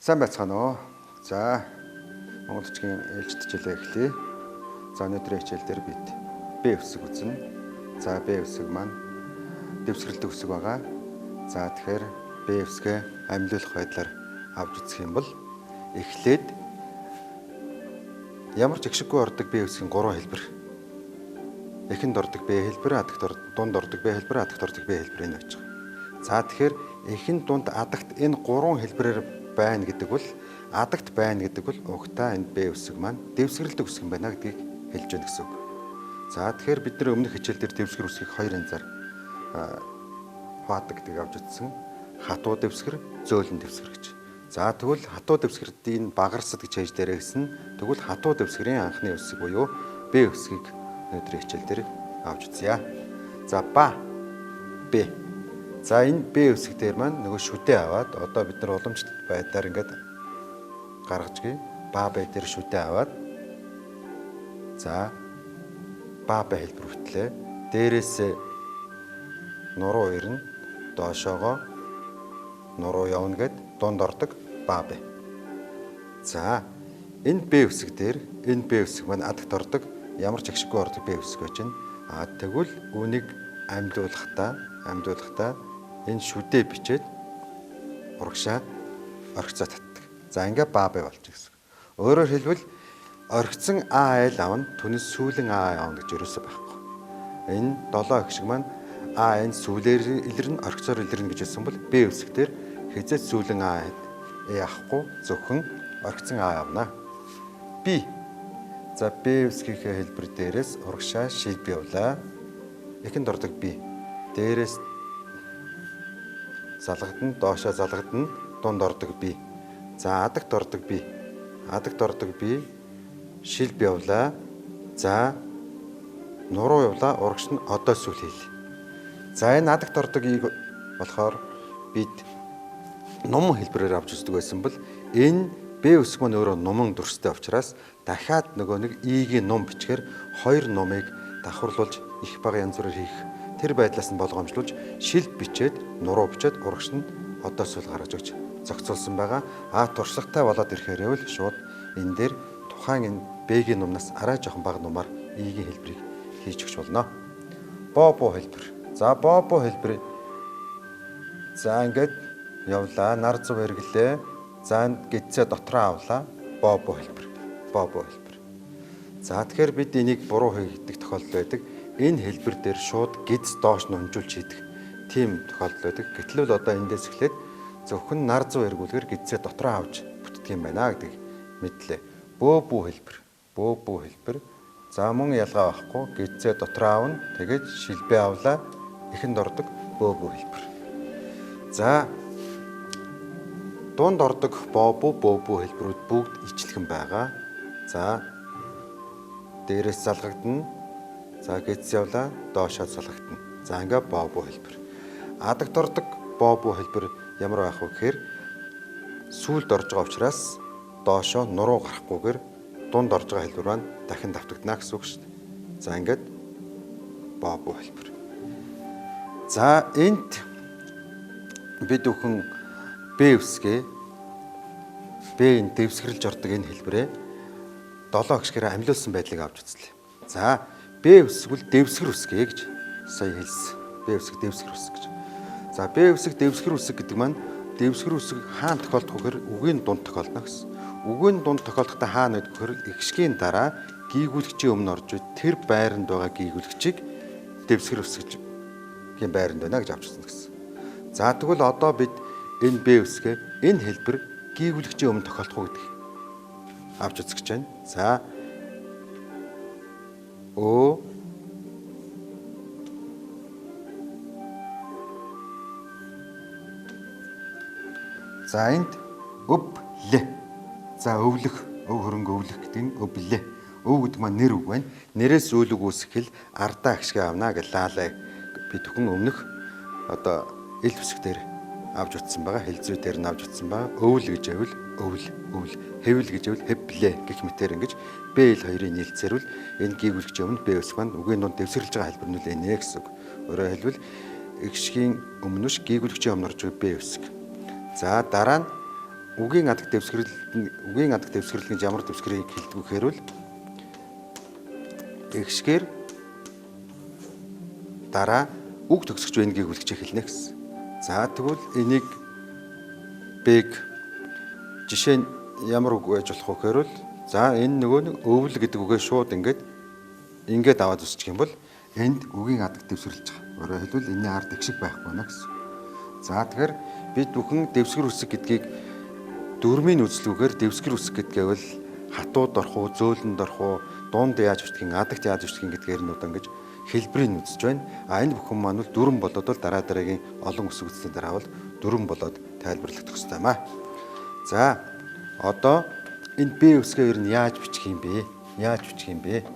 Сайн байцгаана уу. За Монгол бичгийн ээлжид хичээлээ эхлэе. За өнөөдрийн хичээл дээр бид Б үсэг үзнэ. За Б үсэг маань дэвсгэрэлтэх үсэг байгаа. За тэгэхээр Б үсгээ амьлуулах байдлаар авч үзэх юм бол эхлээд ямар ч ихшиггүй ордог Б үсгийн 3 хэлбэр. Эхэнд ордог Б хэлбэр, дунд ордог Б хэлбэр, адагт ордог Б хэлбэр энэ байж байгаа. За тэгэхээр эхэнд, дунд, адагт энэ 3 хэлбэрээр байна гэдэг бол адагт байна гэдэг бол угтаа энэ Б үсэг маань дэвсгэрэлтэх үсэг юм байна гэдгийг хэлж байна гэсэн үг. За тэгэхээр бид нар өмнөх хичээл дээр дэвсгэр үсгийг хоёр янзаар хаадаг гэдгийг авч үзсэн. Хатуу дэвсгэр, зөөлөн дэвсгэр гэж. За тэгвэл хатуу дэвсгэртийн багарсад гэж хайж дээрээсэн. Тэгвэл хатуу дэвсгэрийн анхны үсэг буюу Б үсгийг өнөөдрийн хичээл дээр авч үзье. За Ба, Б. За энэ Б үсэг дээр маань нөгөө шүдэ аваад одоо бид нар уламжлалт байдлаар ингээд гаргаж гээ. Ба Б дээр шүдэ аваад за Ба Б хэлбэр хөтлөө. Дээрээс нуруу ирнэ, доошоогоо нуруу явна гэд дунд ордог Ба Б. За энэ Б үсэг дээр энэ Б үсэг маань адагт ордог ямар ч агшиггүй ордог Б үсэг байж байна. Тэгвэл үүнийг амьлуулахдаа энэ шүдэ бичээд урагшаа орхицоо татдаг. За ингээ Ба Б болж гэсэн. Өөрөөр хэлбэл орхицсан А Л авна, түнэс сүүлэн А явна гэж ерөөсөө байхгүй. Энэ 7 агшиг маань А энэ сүүлээр илэрнэ, орхицоор илэрнэ гэж хэлсэн бол Б үсэг дээр хязээ сүүлэн А авахгүй зөвхөн орхицсан А явна. Б. За Б үсгийнхээ хэлбэр дээрээс урагшаа шилб явлаа. Эхэнд ордог Б. Дээрээс залгадна, доошоо залгадна, дунд ордог Б. За адагт ордог Б. Адагт ордог Б шилб явлаа. За нуруу явлаа. Урагш нь одоо сүүл хийлээ. За энэ адагт ордог ийг болохоор бид нум хэлбэрээр авч үздэг байсан бол энэ Б үсэг маань өөрөө нуман дүрстэй учраас дахиад нөгөө нэг игийн нум бичгээр хоёр нумыг давхарлуулж их бага янз бүрээр хийх тэр байдлаас нь болгоомжлуулж шилб бичээд нуруу бичээд урагш нь одоо сүүл гаргаж өгч зохицуулсан байгаа. Туршлагатай болоод ирэхээр бол шууд энэ дээр тухайн энэ Б-гийн нумнаас арай жоохон бага нумаар игийн хэлбэрийг хийж өгч болно. Бо бу хэлбэр. За бо бу хэлбэр. За ингээд явлаа. Нар зов эргэлээ. За гидсээ дотроо авлаа. Бо бу хэлбэр. Бо бу хэлбэр. За тэгэхээр бид энийг буруу хийдэг тохиолдол байдаг. Энэ хэлбэр дээр шууд гидс доош нь унжуулж хийдэг. Тийм тохиолдол байдаг. Гэтэл бол одоо эндээс эхлээд зөвхөн нар зов эргүүлгээр гидсээ дотроо авч бүтдэг юм байна гэдэг мэдлээ. Бөө бүү хэлбэр. Бөө бүү хэлбэр. За мөн ялгаа байхгүй. Гидсээ дотроо авна. Тэгээд шилбээ авлаа. Эхэнд ордог бөө бүү хэлбэр. За дунд ордог боо бүү хэлбэрүүд бүгд ичлэгэн байгаа. За дээрээс залгагдана. За гидс явлаа, доошоо залгагдана. За ингээ боо бүү хэлбэр. Адагт ордог боо бүү хэлбэр ямар байх вэ гэхээр сүүлд орж байгаа учраас доошоо нуруу гарахгүйгээр дунд орж байгаа хэлбэр маань дахин давтагдана гэсэн үг шүү дээ. За ингээд боо бүү хэлбэр. За энд бид бүхэн Б үсгээ Б-ийн дэвсгэрэлж ордог энэ хэлбэрээ 7 гişгээр амьлуулсан байдлыг авч үзлээ. За Б үсэг бол дэвсгэр үсгээ гэж сая хэлсэн. Б үсэг дэвсгэр үсэг гэж. За Б үсэг дэвсгэр үсэг гэдэг маань дэвсгэр үсэг хаана тохиолдох вэ гэхээр үгийн дунд тохиолдно гэсэн. Үгийн дунд тохиолдохдоо хаана байдаг гэхээр ихшгийн дараа гийгүүлэгчийн өмнө орж тэр байранд байгаа гийгүүлэгчийг дэвсгэр үсгийн байранд байна гэж авч үзсэн гэсэн. За тэгвэл одоо бид энэ Б үсгээ энэ хэлбэр гийгүүлэгчийн өмнө тохиолдох уу гэдэг авч үзэх гэж байна. За О За энд өв лэ. За өвлөх, өв хөрөнгө өвлөх гэдэг нь өв лэ. Өв гэдэг маань нэр үг байна. Нэрээс үл үг үүсгэл ардаа агшиг авна гэж лаалаа. Би түхэн өмнөх одоо ил үсэг дээр авч утсан байгаа. Хэлзүү дээр нь авч утсан байгаа. Өвл гэж авил, өвл. Хэвл гэж авил, хэвлэ гэх мэтээр ингэж Б ил хоёрын нийлцээр бол энэ гийгүүлэгчийн өмнө Б үсэг маань үгийн дунд дэвсгэрэлж байгаа хэлбэр нь нэ гэсэн үг. Өөрөөр хэлбэл игшгийн өмнөш гийгүүлэгчийн өмнө орж байгаа Б үсэг. За дараа нь үгийн адаг дэвсгэрэл гэж ямар дэвсгэрийг хэлдэг вэ гэхээр ихшгээр дараа үг төгсгч байна гэхийг үлгэж хэлнэ гэсэн. За тэгвэл энийг бэг жишээ нь ямар үг байж болох вэ гэхээр за энэ нөгөө нэг өвөл гэдэг үгээ шууд ингээд аваад үсчих юм бол энд үгийн адаг дэвсгэрлэж байгаа. Өөрөөр хэлбэл энэний ард их шиг байхгүй байна гэсэн. За тэгэхээр бид бүхэн дэвсгэр үсэг гэдгийг дөрмийн үзлүүгээр дэвсгэр үсэг гэдгээ бол хатууд орох уу, зөөлөнд орох уу, дунд яаж бичдгийг, адагт яаж бичдгийг гэдгээр нь одоо ингэж хэлбэрийг үзэж байна. Энэ бүхэн маань бол дүрм болоод бол дараа дараагийн олон үсэг үсгийн дараа бол дүрм болоод тайлбарлагдах хэрэгтэй юм аа. За одоо энэ Б үсгээр нь яаж бичих юм бэ?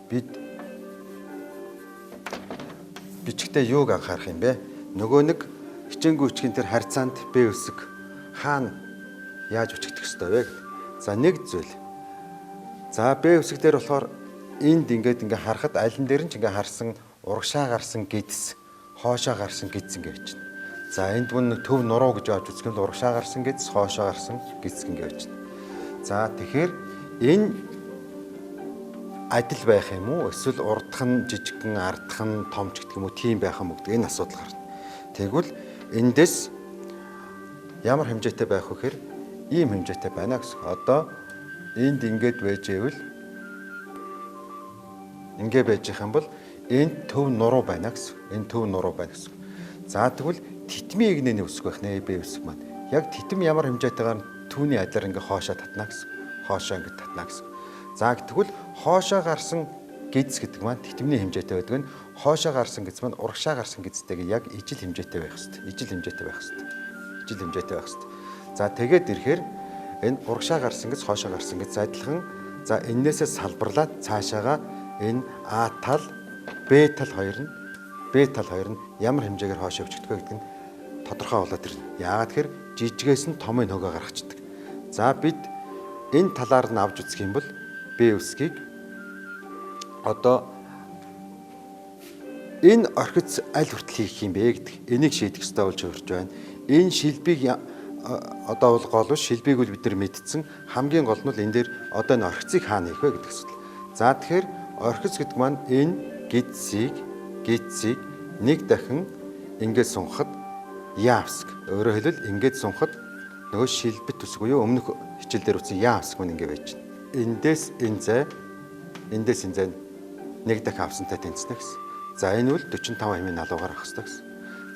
Бид бичгтээ юуг анхаарах юм бэ? Нөгөө нэг хичээнгүй бичгийн тэр харьцаанд Б үсэг хаана яаж бичигдэх ёстой вэ? За нэг зүйл. За Б үсэг дээр болохоор энд ингээд харахад алин дээр нь ч ингээд харсан урагшаа гарсан гидс, хоошоо гарсан гидс ингээд бичнэ. За энд мөн төв нуруу гэж авч үзэх юм бол урагшаа гарсан гидс, хоошоо гарсан гидс ингээд бичнэ. За тэгэхээр энэ адил байх юм уу? Эсвэл урдах нь жижигхэн, ардах нь томч гэх юм уу? Тийм байх юм уу гэдэг энэ асуудал гарна. Тэгвэл эндээс ямар хэмжээтэй байх вэ гэхээр ийм хэмжээтэй байна гэсэн. Одоо энд ингээд байж ивэл ингээд байж их юм бол энд төв нуруу байна гэсэн. За тэгвэл титмийн игнэний үсэг байх нэ Б үсэг маань. Яг титэм ямар хэмжээтэйгээр түүний адилаар ингээд хоошоо татна гэсэн. За тэгвэл хоошоо гарсан гидс гэдэг маань титэмний хэмжээтэй байдаг нь хоошоо гарсан гидс маань урагшаа гарсан гидстэйгээ яг ижил хэмжээтэй байх хэвээр. За тэгээд ирэхээр энэ урагшаа гарсан гидс, хоошоо гарсан гидс адилхан. За энээсээ салбарлаад цаашаага энэ А тал, Б тал хоёр нь ямар хэмжээгээр хоошоо бичигдэх вэ гэдэг нь тодорхой болоод ирнэ. Яагаад тэгэхээр жижигээс нь томын хөгөө гаргацдаг. За бид энэ талаар нь авч үзэх юм бол Б үсгийг одоо энэ орхиц аль хүртэл хийх юм бэ гэдэг энийг шийдэх ёстой болж хөрж байна. Энэ шилбиг одоо бол гол биш, шилбиг бол бид нар мэдсэн. Хамгийн гол нь бол энэ дээр одоо энэ орхицыг хаана хийх вэ гэдэг асуудал. За тэгэхээр орхиц гэдэг маань энэ гидсийг нэг дахин ингээд сунхад яавсг. Өөрөөр хэлбэл ингээд сунхад нөгөө шилбэт үсэг буюу өмнөх хичээл дээр үтсэн яавсг мөн ингээд байж байна. Эндээс энэ зай нэг дахин авсантай тэнцэнэ гэсэн. За энэ бол 45 налуугаар авах хэрэгтэй гэсэн.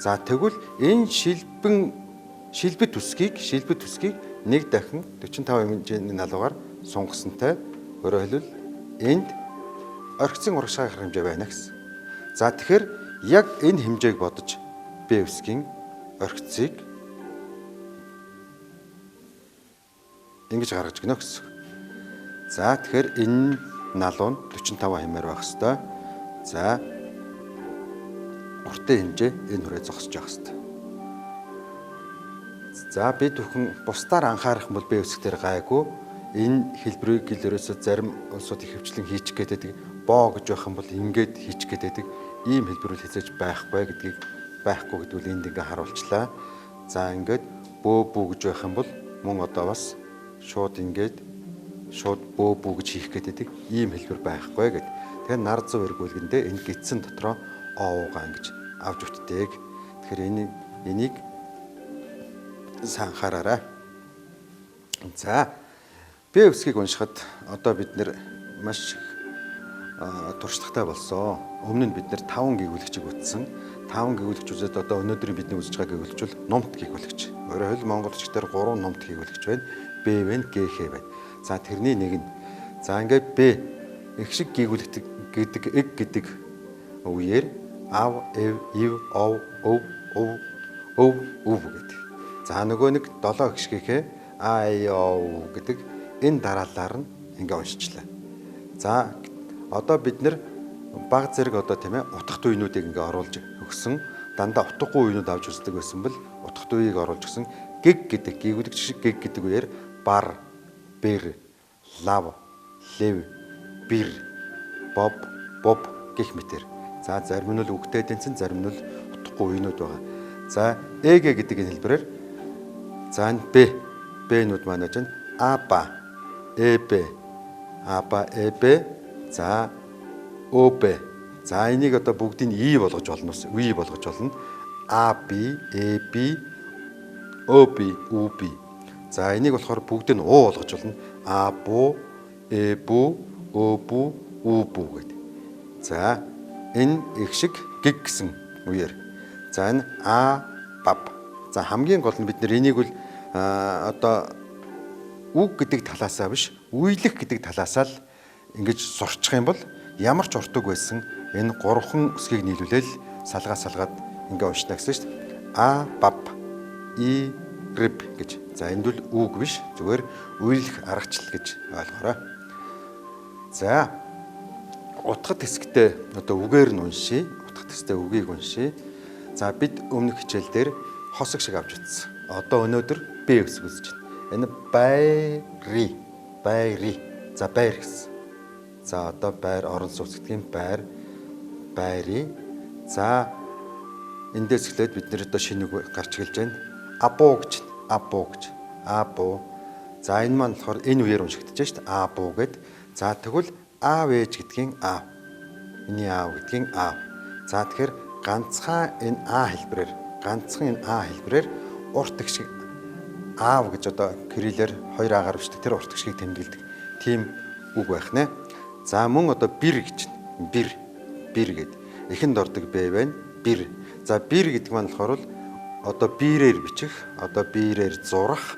За тэгвэл энэ шилбэт үсгийг нэг дахин 45 хэмжээний налуугаар сунгасантай. Өөрөөр хэлбэл энд орхицын урагшаа гарах хэмжээ байна гэсэн. За тэгэхээр яг энэ хэмжээг бодож Б үсгийн орхицыг ингэж гаргаж гинэ гэсэн. За тэгэхээр энэ налуу нь 45 хэмээр байх хэвээр. За уртын хэмжээ энэ хүрээ зогсож явах хэвээр. За бид бүхэн бусдаар анхаарах бол Б үсэг дээр гайгүй. Энэ хэлбэрийг ерөөсөө зарим улсууд их хвчлэн хийчих гэдэг боо гэж байх юм бол ингээд хийчих гэдэг ийм хэлбэр үл хэзээж байхгүй гэдгийг энд ингээ харуулчлаа. За ингээд бөө гэж байх юм бол мөн одоо бас шууд бөө гэж хийх гэдэг ийм хэлбэр байхгүй гэд. Тэгэхээр нар зов эргүүлгэндээ энэ гидсэн дотроо оовгаа ингэж авч үтдэг. Тэгэхээр энийг сайн анхаараарай. За Б үсгийг уншихад одоо бид нэр маш туршлагатай болсон. Өмнө нь бид нэр 5 гэгүүлэгчийг үзсэн. 5 гэгүүлэгч үзээд одоо өнөөдрийн бидний үзэж байгаа гэгүүлэгч бол номт гэгүүлэгч. Өөрөөр хэлбэл монголчуудаар 3 номт гэгүүлэгч байна. Б байна, Г, Х байна. За тэрний нэг нь. За ингээд Б их шиг гэгүүлэгт гэдэг гэдэг үеэр ав, эв, ив, ов, өв гэдэг. За нөгөө нэг 7 их шигийнхээ а, и, о гэдэг энэ дараалалаар нь ингээ уншичлаа. За одоо бид нэр баг зэрэг одоо тийм ээ утгат үеинүүдийг ингээ оруулж өгсөн. Дандаа утгагүй үеинүүд авч үздэг байсан бол утгат үеийг оруулж өгсөн. Гэг гэдэг гэгүүлэгч шиг гэг гэдэг үеэр бар, бэр, лав, лев, бир, боб гэх мэтэр. За зарим нь л үгтэй тэнцэн, зарим нь л утгагүй үеинүүд байгаа. За эгэ гэдэг энэ хэлбэрээр за энэ Б Б-нүүд маань чинь аба, эб, аба, эб, за об. За энийг одоо бүгдийг и болгож болно ус, ви болгож болно. аби, эби, оби, уби. За энийг болохоор бүгдийг нь уу болгож болно. абу, эбу, обу, убу гэдэг. За энэ их шиг гиг гэсэн үеэр. За энэ баб. За хамгийн гол нь бид нэр энийг бол одоо үг гэдэг талаасаа биш, үейлэх гэдэг талаасаа л ингэж сурчих юм бол ямар ч уртуг байсан энэ гурван үсгийг нийлүүлэл салгаад ингээ уншна гэсэн шүү дээ. Баб, и риб гэж. За энд бол үг биш, зүгээр үейлэх аргачлал гэж ойлгоорой. За утгад хэсэгтээ одоо үгээр нь уншия. Утгад хэсэгтээ үгийг уншия. За бид өмнөх хичээл дээр хосог шиг авч утсан. Одоо өнөөдөр Б үсэг үзэж байна. Энэ байри. За байр гэсэн. За одоо байр орон сууц гэдгийг байри. За эндээс эхлээд бид нэр одоо шинэ үг гарч эхэлж байна. Абу гэж. Абу. За энэ маань болохоор энэ үеэр уншигдэж байна шүү дээ. Абу гэд. За тэгвэл аав ээж гэдгийн аав. Миний аав гэдгийн аав. За тэгэхээр ганцхан энэ хэлбэрээр урт их шиг аав гэж одоо кириллээр 2 агаар бичдэг тэр урт их шиг тэмдэглэдэг. Тийм үг байх нэ. За мөн одоо бир гэж бир гэд. Эхэнд ордог б байна. Бир. За бир гэдэг маань болохоор одоо бирээр бичих, одоо бирээр зурах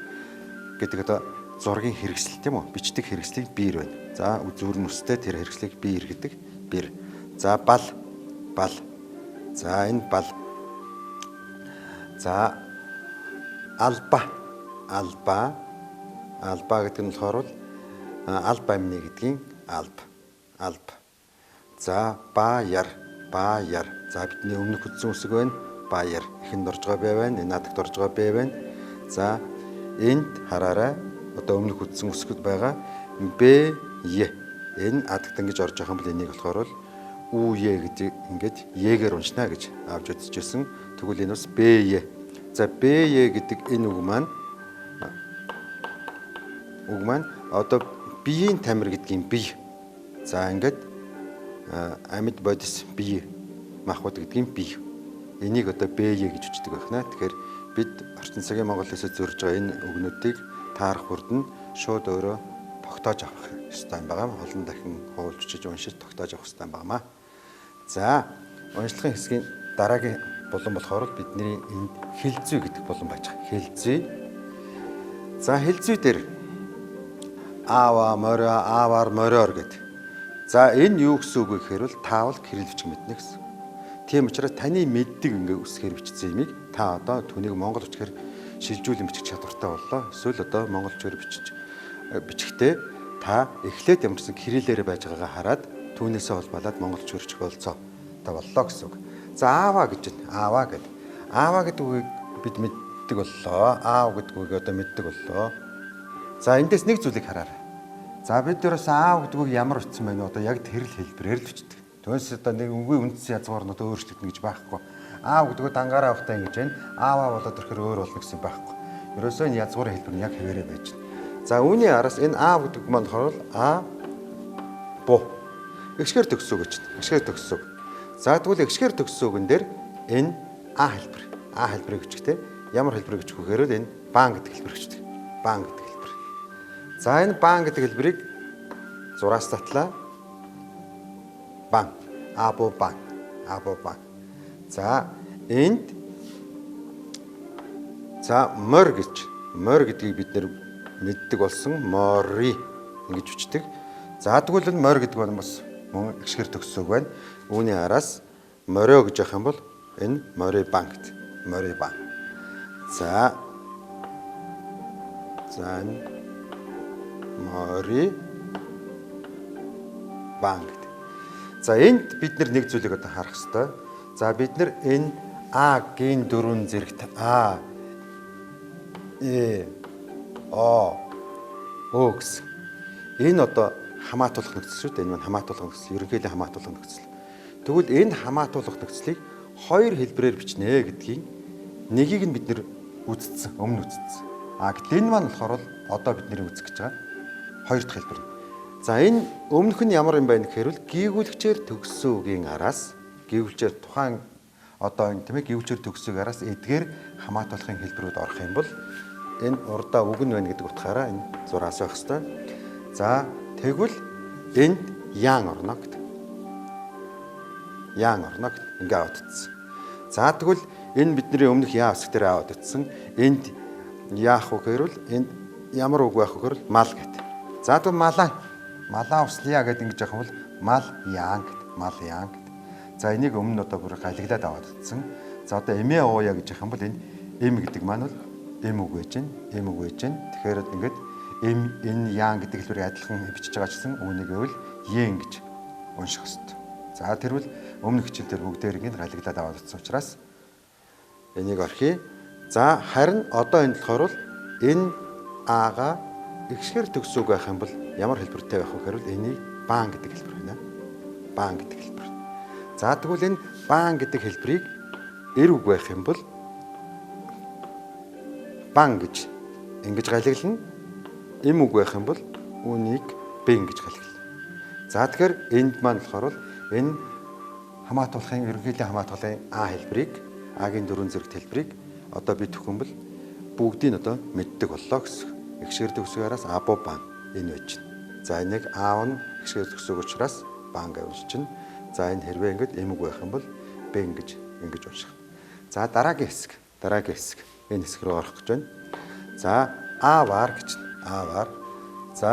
гэдэг одоо зургийн хэрэгсэл тийм үү? Бичдэг хэрэгслийг бир байна. За зүүрэн үстэй тэр хэрэгслийг бир гэдэг. Бир. За бал. За энэ бал. За алба гэдэг нь болохоор алба амны гэдгийн алба. За баяр. За бидний өмнөх үздэн үсэг байна. Баяр. Эхэнд орж байгаа байна. Энэ надагт орж байгаа байна. За энд хараарай. Одоо өмнөх үздэн үсгэд байгаа Б Е. Энэ адагт ингэж орж байгаа юм бол энийг болохоор үү гэдэг ингэж Е-гээр уншна гэж авч үзчихсэн. Тэгвэл энэ бас Б Е. За Б Е гэдэг энэ үг маань одоо биеийн тамир гэдгийн бие. За ингээд амьд бодис бие махбод гэдгийн бие. Энийг одоо Б Е гэж үзддэг байна. Тэгэхээр бид орчин цагийн Монгол хэлээр зурж байгаа энэ үгнүүдийг таарах бүрд нь шууд өөрөө тогтоож авах ёстой юм байгаа. Олон дахин хуулж бичиж уншиж тогтоож авах ёстой юм байна. За уншлагын хэсгийн дараагийн булан болохоор бидний энд хэлзүй гэдэг булан байж байгаа. Хэлзүй. За хэлзүй дээр ааваар мориор гэдэг. За энэ юу гэсэн үг вэ гэхээр бол таавал кирилл бичих мэднэ гэсэн. Тийм учраас таны мэддэг ингээ үсгээр бичсэн юмыг та одоо түүнийг монгол үсгээр шилжүүлэн бичих чадвартай боллоо. Эсвэл одоо монгол үсгээр бичихтэй та эхлээд ямар ч кириллээр байж байгаагаа хараад түүнээсээ холбоолаад монгол үсгээр бичих болцоо та боллоо гэсэн үг. За аава гэж байна. Аава гэдэг үгийг бид мэддэг боллоо. Аав гэдэг үгийг одоо мэддэг боллоо. За эндээс нэг зүйлийг хараарай. За бид дөрөөс аав гэдэг үг ямар утсан байна вэ? Одоо яг тэр л хэлбэрээр л бичдэг. Түүнээс одоо нэг үгийн үндсэн язгуур нь одоо өөрчлөгдөн гэж байхгүй. Аав гэдэг үг дангаараа авахтаа ингэж байна. Ааваа болоод ирэхээр өөр болно гэсэн байхгүй. Ерөөсөө энэ язгуурын хэлбэр нь яг хэвээрээ байж байна. За үүний араас энэ аав гэдэг маань болохоор бу. Экшгээр төгсөө гэж байна. Экшгээр төгсөө. За тэгвэл экшгээр төгсөөгөн дээр энэ хэлбэр. Хэлбэрийг бичгтэй. Ямар хэлбэр гэж хүхээр энэ бан гэдэг хэлбэр бичдэг. Бан гэдэг хэлбэр. За энэ бан гэдэг хэлбэрийг зураас татлаа. Бан. Абу бан. За энд мор гэдгийг бид нэр мэддэг болсон мори ингэж бичдэг. За тэгвэл энэ мор гэдэг нь бас мөн экшгээр төгсөөг байна. Үүний араас морио гэж явах юм бол энэ мори бан гэдэг. Мори бан. За энэ мори бан гэдэг. За энд бид нэг зүйлийг одоо харах хэрэгтэй. За бид нар энэ гийн дөрвөн зэрэгт гэсэн. Энэ одоо хамаатуулах нөхцөл шүү дээ. Энэ маань хамаатуулах нөхцөл, ерөнхийдөө хамаатуулах нөхцөл. Тэгвэл энэ хамаатуулах нөхцөлийг хоёр хэлбэрээр бичнэ гэдгийг нэгийг нь бид нэр үзсэн, өмнө үзсэн. Гэтэл энэ маань болохоор одоо бидний үзэх гэж байгаа хоёр дахь хэлбэр. За энэ өмнөх нь ямар юм байна гэхээр гүйгүүлэгчээр төгссөн үгийн араас гүйгүүлэгчээр тухайн одоо энэ тийм ээ гүйгүүлэгчээр төгссөн араас эдгээр хамаатуулахын хэлбэрүүд орох юм бол энэ урдаа үг нь байна гэдэг утгаараа энэ зураас байх хэвээр. За тэгвэл энд яан орно гэдэг. Яан орно гэдэг ингээ аваад утсан. За тэгвэл энэ бидний өмнөх яа хэсэг дээр аваад утсан. Энд яах вэ гэхээр энд ямар үг байх вэ гэхээр мал гэдэг. За тэгвэл малаа услая гэдэг ингэж явах юм бол мал яан гэдэг. Мал яан гэдэг. За энийг өмнө одоо бүр галиглаад аваад утсан. За одоо эмээ ууя гэж явах юм бол энэ эм гэдэг маань бол эм үг байж гэн. Эм үг байж гэн. Тэгэхээр ингээд эм энэ яан гэдэг хэлбэрийг адилхан бичиж байгаа ч гэсэн үүнийг гэвэл ен гэж унших хэрэгтэй. За тэрвэл өмнөх хичээлдэр бүгдээр ингэ галиглаад аваад утсан учраас энийг орхий. За харин одоо энэ болохоор энэ аага ихшгэр төгсөөг байх юм бол ямар хэлбэртэй байх вэ гэхээр энийг баан гэдэг хэлбэр байна. Баан гэдэг хэлбэр. За тэгвэл энэ баан гэдэг хэлбэрийг эр үг байх юм бол бан гэж ингэж галиглана. Эм үг байх юм бол үүнийг бэн гэж галиглана. За тэгэхээр энд маань болохоор энэ хамаатуулахын ерөнхийдөө хамаатуулахын А хэлбэрийг А-гийн дөрвөн зэрэгт хэлбэрийг одоо бид төхөн бол бүгдийг одоо мэддэг боллоо гэсэн. Ихшгэр төгсгөөс або бан энэ байж байна. За энийг аав нь ихшгэр төгсөг учраас бан гэж уншиж байна. За энэ хэрвээ ингэж эмэг байх юм бол бэн гэж ингэж унших. За дараагийн хэсэг. Энэ хэсэг рүү орох гэж байна. За аавар гэж байна. Аавар. За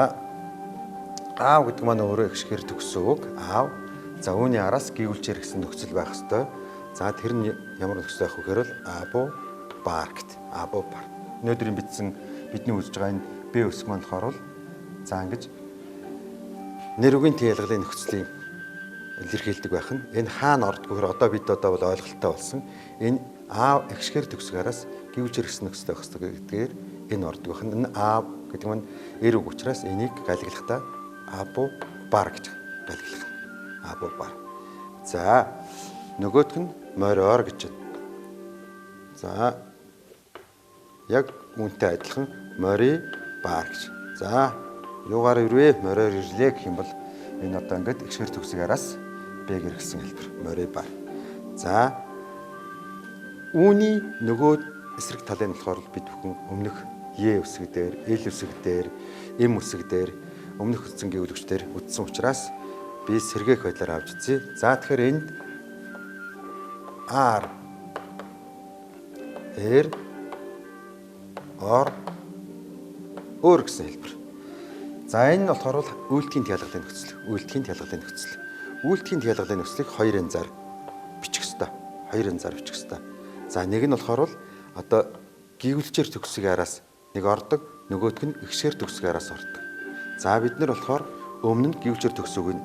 аав гэдэг маань өөрөө ихшгэр төгсөг аав. За үүний араас гүйвэлчээр гэсэн нөхцөл байх ёстой. За тэр нь ямар нөхцөл байх вэ гэхээр або бар гэдэг. Або бар. Өнөөдрийн бидний үзэж байгаа энэ Б үсэг маань болохоор за ингэж нэр үгийн тэлгэлийн нөхцөлийг илэрхийлдэг байх нь. Энэ хаана ордгоор одоо бид одоо бол ойлголттой болсон. Энэ аав ихшгэр төгсгөөс гүйвэлчээр гэсэн нөхцөл байх ёстой гэдгээр энэ ордог байх нь. Энэ аав гэдэг нь эр үг учраас энийг галиглахдаа або бар гэж галиглах. Або бар. За нөгөөх нь мориор гэж байна. За яг үүнтэй адилхан мори бар гэж. За юугаар ирвэ? Мориор ирлээ гэх юм бол энэ одоо ингээд ихшгэр төгсгөөс Б-гэр гэсэн хэлбэр мори бар. За үүний нөгөө эсрэг талын болохоор бид бүхэн өмнөх Е үсэг дээр, Л үсэг дээр, М үсэг дээр өмнөх үсгийн гүйвэлэгчдэр үтсэн учраас би сэргээх байдлаар авч үзье. За тэгэхээр энд ар эр ор өөр гэсэн хэлбэр. За энэ нь болохоор үйлдэхийн тялгалын нөхцөл. Үйлдэхийн тялгалын нөхцөлийг хоёр янзаар бичих ёстой. За нэг нь болохоор одоо гүйвэлчээр төгсөг араас нэг ордог, нөгөөх нь ихшгэр төгсөг араас ордог. За бид нар болохоор өмнө нь гүйвэлчээр төгсөгийг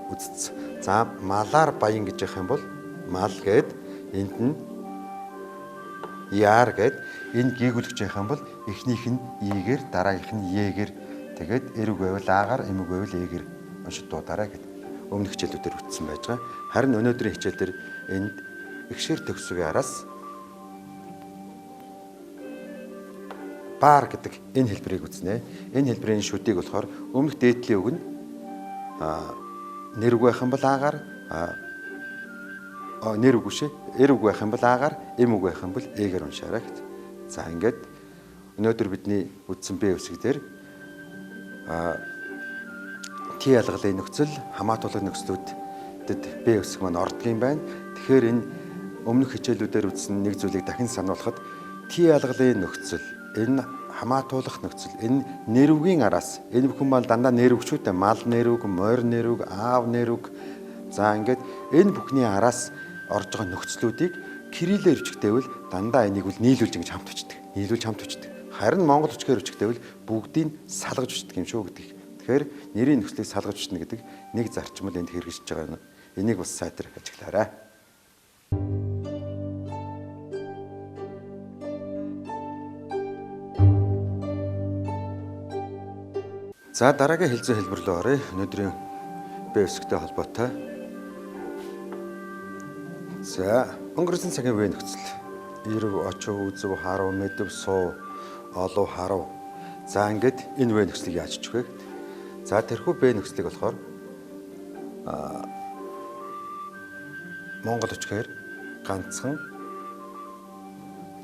үзсэн. За малаар баян гэж явах юм бол мал гээд энд нь яар гээд энэ гүйгүүлэгч явах юм бол эхнийх нь игээр дараагийнх нь егээр тэгээд эр үг байвал аагаар эм үг байвал эгээр уншид дуудаарай гэдэг өмнөх хичээлүүдээр үтсэн байж байгаа. Харин өнөөдрийн хичээлдэр энд ихшгэр төгсөг араас бар гэдэг энэ хэлбэрийг үзнэ. Энэ хэлбэрийн шүдийг болохоор өмнөх дээдлийн үг нь нэр үг байх юм бол аагаар нэр үг шээ. Эр үг байх юм бол аагаар, эм үг байх юм бол эгээр уншаарай гэдэг. За ингээд өнөөдөр бидний үздсэн Б үсэг дээр Т ялгалын нөхцөл, хамаатуулгын нөхцлүүдэд Б үсэг маань ордгийн байна. Тэгэхээр энэ өмнөх хичээлүүдээр үздсэн нэг зүйлийг дахин сануулхад Т ялгалын нөхцөл, энэ хамаатуулах нөхцөл, энэ нэр үгийн араас энэ бүхэн маань дандаа нэр үгчүүдтэй мал нэр үг, морь нэр үг, аав нэр үг. За ингээд энэ бүхний араас орж байгаа нөхцлүүдийг кириллээр бичгтэйвэл дандаа энийг үл нийлүүлж ингэж хамт бичдэг. Харин монгол үчгээр бичгтэйвэл бүгдийг салгаж бичдэг юм шүү гэдэг. Тэгэхээр нэрийн нөхцөлийг салгаж бичнэ гэдэг нэг зарчмал энд хэрэгжиж байгаа нь. Энийг бас сайтар ажиглаарай. За дараагийн хэлцээ хэлбэр рүү оръё. Өнөөдрийн Б үсэгтэй холбоотой. За өнгөрсөн цагийн үеийн нөхцөл. Ирв, очив, үзв, харав, мэдв, суу. олов харав. За ингээд энэ вэ нөхцөлийг яаж очих вэ? За тэрхүү бэ нөхцөлийг болохоор Монгол очихээр ганцхан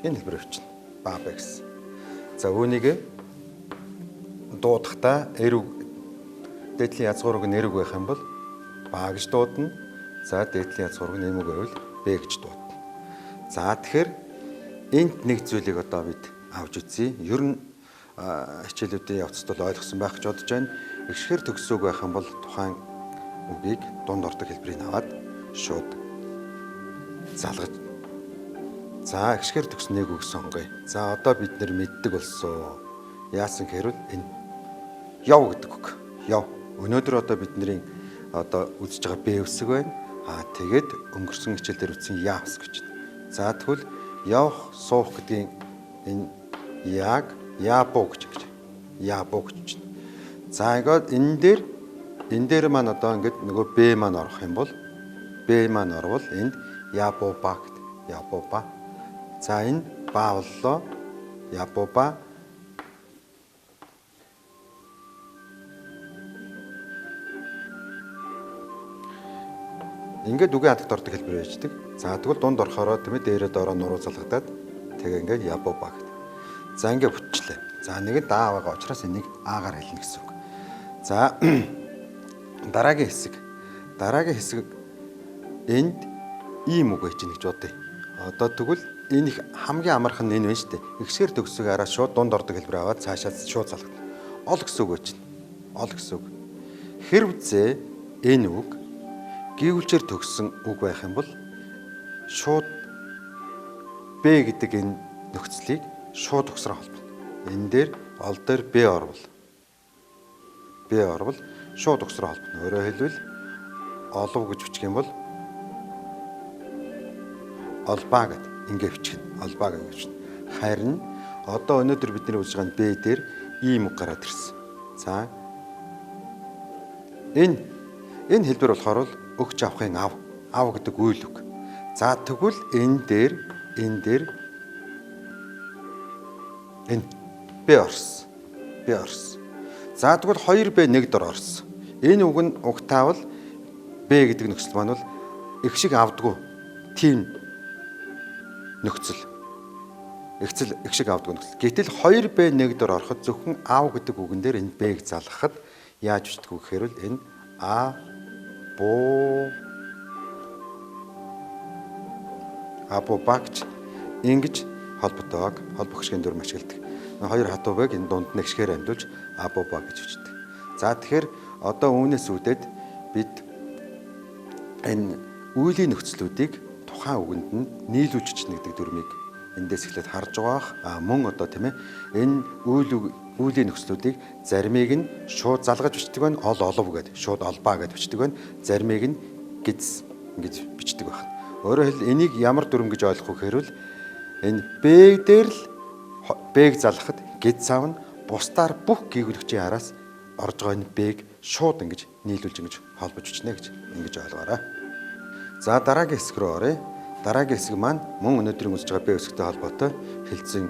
энэ хэлбэр өвчин баа бэ гэсэн. За үүнийг дуудахдаа дээдлийн язгуурыг нэрэг байх юм бол баа гэж дуудана. За дээдлийн язгуурыг нэмэг байвал бэ гэж дуудана. За тэгэхээр энд нэг зүйлийг одоо бид авч үзье. Ер нь хичээлүүдийн явцад бол ойлгосон байх гэж бодож байна. Ихшгэр төгсөөг байх юм бол тухайн үгийг дунд ордог хэлбэрийг аваад шууд залгаж. За ихшгэр төгснөг үг сонгоё. За одоо бид нэр мэддэг болсон. Яасан хэрвэл энэ яв гэдэг үг. Яв. Өнөөдөр одоо бидний одоо үзэж байгаа бэ үсэг байна. Тэгээд өнгөрсөн хичээлдэр үтсэн яавс гэж байна. За тэгвэл явах, суух гэдгийн энэ яг яабуу гэж байна. Яабуу гэж байна. За ингээд энэ дээр маань одоо ингээд нөгөө бэ маань орох юм бол бэ маань орвол энд яабуу ба гэдэг. Яабуу ба. За энэ ба боллоо. Яабуу ба. Ингээд үгийн хатагт ордог хэлбэр байждаг. За тэгвэл дунд орохороо тийм ээ дээрээ доороо нуруу залгадаад тэгээ ингээд яабуу ба гэдэг. За ингээд бүтчлээ. За нэг нь даа байгаа учраас энийг аагаар хэлнэ гэсэн үг. За дараагийн хэсэг. Дараагийн хэсэг энд ийм үг байж гэнэ гэж бодъё. Одоо тэгвэл энэ их хамгийн амархан нь энэ байна шүү дээ. Ихсгэр төгсөг араа шууд дунд ордог хэлбэр аваад цаашаа шууд залгадана. Ол гэсэн үг байж гэнэ. Ол гэсэн үг. Хэрвээ энэ үг гүйвэлчээр төгссөн үг байх юм бол шууд Б гэдэг энэ нөхцөлийг шууд төгсрөө холбоно. Энэ дээр ол дээр Б орвол шууд төгсрөө холбоно. Өөрөөр хэлбэл олов гэж бичих юм бол олбаа гэд ингэ бичих нь. Олбаа гэж бичнэ. Харин одоо өнөөдөр бидний үзэж байгаа Б дээр ийм үг гараад ирсэн. За энэ хэлбэр болохоор өгч авахын ав гэдэг үйл үг. За тэгвэл энэ дээр энэ Б орсон. За тэгвэл 2Б 1 дор орсон. Энэ үг нь угтаавал Б гэдэг нөхцөл маань бол их шиг авдаггүй тийм нөхцөл. Их шиг авдаггүй нөхцөл. Гэтэл 2Б 1 дор ороход зөвхөн ав гэдэг үгэн дээр энэ Б-г залгахад яаж бичдэг вэ гэхээр энэ або багч ингэж холбогддог холбох гişгэн дүрм ашигладаг. Хоёр хатуу бэг энэ дунд нэг шгээр амьдуулж або баг гэж бичдэг. За тэгэхээр одоо үүнээс үүдээд бид энэ үйлийн нөхцлүүдийг тухайн үгэнд нь нийлүүлж чинь гэдэг дүрмийг эндээс эхлээд харж байгаа. Мөн одоо тийм ээ энэ үйлийн нөхцлүүдийг заримыг нь шууд залгаж бичдэг байна. Олов гэдэг шууд олбаа гэж бичдэг байна. Заримыг нь гиз ингэж бичдэг байна. Өөрөөр хэлбэл энийг ямар дүрм гэж ойлгох вэ гэхээр энэ Б дээр л Б-г залгахад гиз цаав нь бусдаар бүх гүйгүүлэгчийн араас орж байгаа энэ Б-г шууд ингэж нийлүүлж ингэж холбож бичнэ гэж ингэж ойлгоорой. За дараагийн хэсэг рүү оръё. Дараагийн хэсэг маань мөн өнөөдрийн үзэж байгаа Б хэсэгтэй холбоотой хэлцэн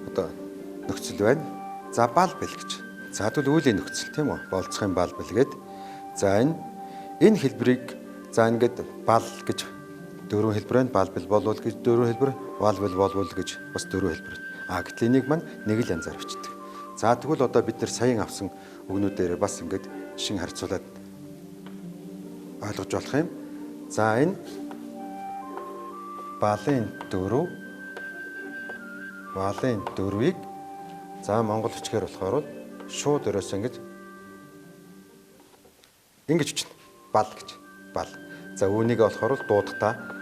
одоо нөхцөл байна. За бал бэл гэж. За тэгвэл үйлийн нөхцөл тийм үү? Болцохын бал бэл гээд. За энэ хэлбэрийг за ингээд бал гэж дөрвөн хэлбэр байна. Бал бэл болвол гэж дөрвөн хэлбэр, бал бэл болвол гэж бас дөрвөн хэлбэр. Гэтэл энийг маань нэг л янзаар бичдэг. За тэгвэл одоо бид нар саяхан авсан үгнүүдээр бас ингээд шин харьцуулаад ойлгож болох юм. За энэ балын дөрвийг за монгол бичгээр болохоор шууд өрөөс ингэж бичнэ. Бал гэж. Бал. За үүнийг болохоор дуудахтаа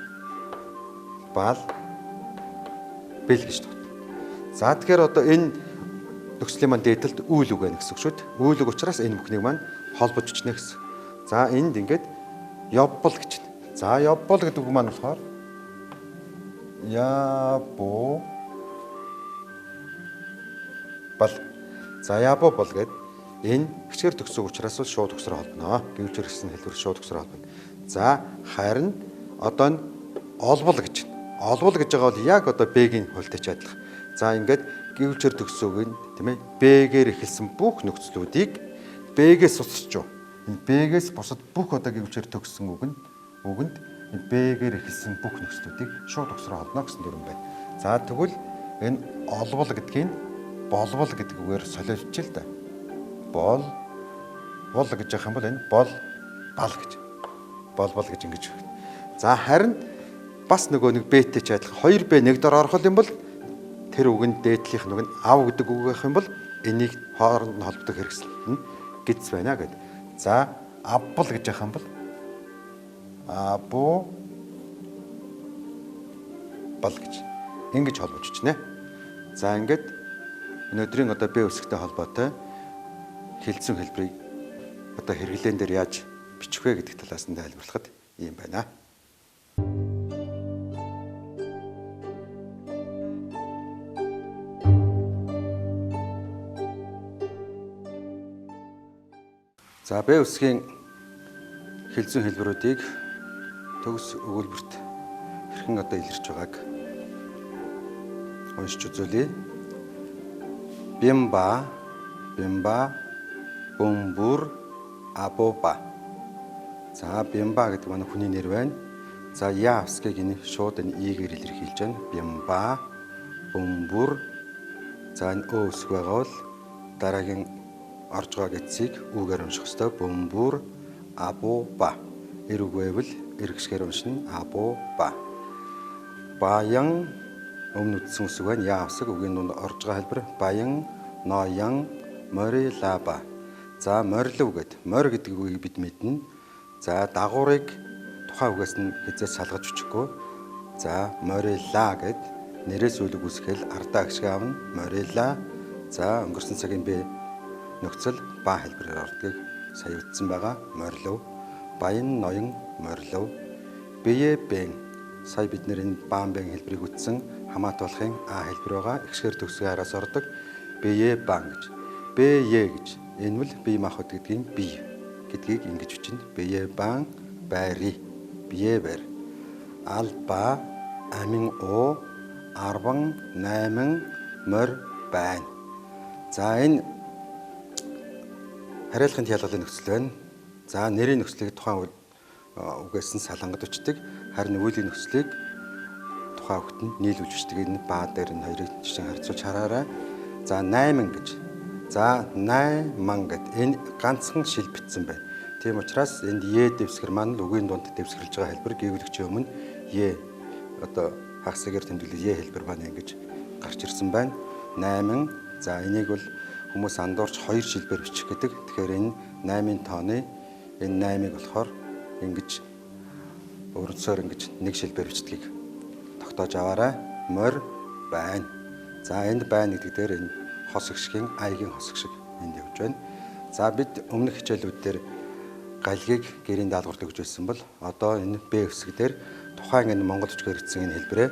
бал бэл гэж дуудана. За тэгэхээр одоо энэ нөхцөлийн маань дээдэлд үйл үг байна гэсэн үг шүү дээ. Үйл үг учраас энэ бүхнийг маань холбож бичнэ гэсэн. За энд ингээд явбал гэж байна. За явбал гэдэг үг маань болохоор яабо бал. За яабо бол гээд энэ хичээр төгсөг учраас шууд төгсрөө холбоно. Гэвч гэсэн хэлбэр шууд төгсрөө холбоно. За харин одоо нь олбол гэж байна. Олбол гэж байгаа бол яг одоо Б-гийн хуультай ч адилхан. За ингээд гэвчээр төгсөн үг нь тийм ээ Б-гээр эхэлсэн бүх нөхцлүүдийг Б-гээс суцчих. Энэ Б-гээс бусад бүх одоо гэвчээр төгссөн үгэнд Б-гээр эхэлсэн бүх нөхцлүүдийг шууд өгсрөө холно гэсэн дүрэн байна. За тэгвэл энэ олбол гэдгийг болбол гэдэг үгээр солиулчих л да. Бол гэж явах юм бол энэ бол бал гэж. Болбол гэж ингэж байна. За харин бас нөгөө нэг Б-тэй ч адилхан 2Б нэг дор орох юм бол тэр үгэнд дээдлийнх нь ав гэдэг үг гэх юм бол энийг хооронд нь холбодог хэрэгсэл нь гиз байна гэд. За аббал гэж явах юм бол абу бал гэж ингэж холбож чинь. За ингээд өнөөдрийн одоо Б үсэгтэй холбоотой хэлцэн хэлбэрийг одоо хэрэглэн дээр яаж бичих вэ гэдэг талаас нь тайлбарлахад ийм байна. За Б үсгийн хэлцэн хэлбэрүүдийг төгс өгүүлбэрт хэрхэн одоо илэрч байгааг уншиж үзүүлье. Бимба, бөмбөр, абоба. За бимба гэдэг манай хүний нэр байна. За яавсгийг энэ шууд энэ игээр илэрхийлж байна. Бимба, бөмбөр. За энэ өө үсэг байгаа бол дараагийн орж байгаа гэцийг үгээр унших ёстой. Бөмбөр, абоба. Эр үг байвал эргэшгээр уншина. Абоба. Баян өмнө үтсэн үсэг байна. Яавсаг үгийн дунд орж байгаа хэлбэр баян, ноён, морилаба. За морилов гэд. Морь гэдэг үгийг бид мэднэ. За дагуурыг тухайн үгээс нь хязгаарч салгаж өчөхгүй. За морила гэд нэрээс үлэг үсгэл ардаа гişг аавна. Морила. За өнгөрсөн цагийн Б нөхцөл ба хэлбэрээр ордгийг сая үтсэн байгаа. Морилов. Баян, ноён, морилов. Бие бэн. Сая бид нэр энэ баан бэн хэлбэрийг үтсэн хамаатуулахын А хэлбэр байгаа. Ихшгээр төгсгөө араас ордог. Бие бан гэж. Бие гэж. Энэ бол бие махбод гэдгийн бие гэдгийг ингэж бичнэ. Бие бан байри. Бие байр. Алба амин о 18 морь байна. За энэ хариалахын ялгалын нөхцөл байна. За нэрийн нөхцөлийг тухайн үгээс нь салангад өчтдөг. Харин үйлийн нөхцөлийг тухайн үгт нь нийлүүлж өчтдөг. Энэ баа дээр энэ хоёрыг жишээ харьцуулж хараарай. За 8 гэж. За 8 гэд энэ ганцхан шил битсэн байна. Тийм учраас энд е дэвсгэр маань үгийн дунд дэвсгэрлж байгаа хэлбэр гэвлэгчийн өмнө е одоо хагасгаар тэмдэглэл е хэлбэр маань ингэж гарч ирсэн байна. 8. За энийг бол хүмүүс андуурч 2 шилбээр бичих гэдэг. Тэгэхээр энэ 8-ын тооны энэ 8-ыг болохоор ингэж өрнөсөөр ингэж нэг шилбээр бичдгийг тогтоож аваарай. Морь байна. За энд байна гэдэг дээр энэ хос гişгийн аягийн хос гişг энд явж байна. За бид өмнөх хичээлүүд дээр галгийг гэрийн даалгаварт өгж байсан бол одоо энэ Б үсэг дээр тухайн энэ монгол үчгээр бичсэн энэ хэлбэрээ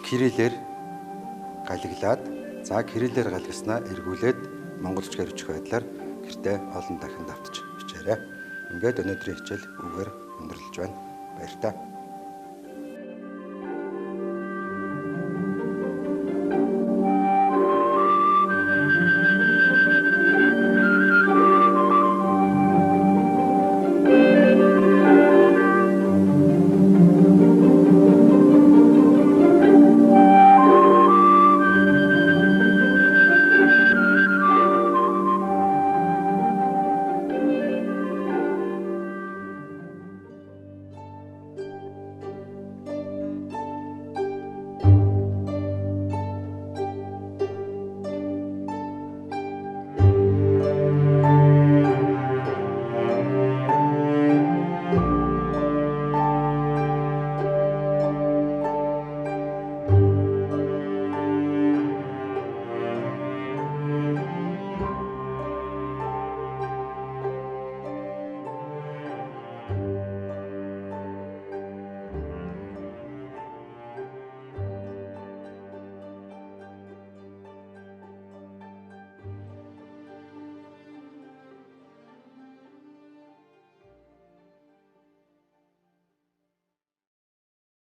кириллээр галиглаад за кириллээр галгснаа эргүүлээд монгол үчгээр бичих байдлаар гэртээ олон дахин давтаж бичээрэй. Ингээд өнөөдрийн хичээл үгээр өндөрлөж байна. Баярлалаа.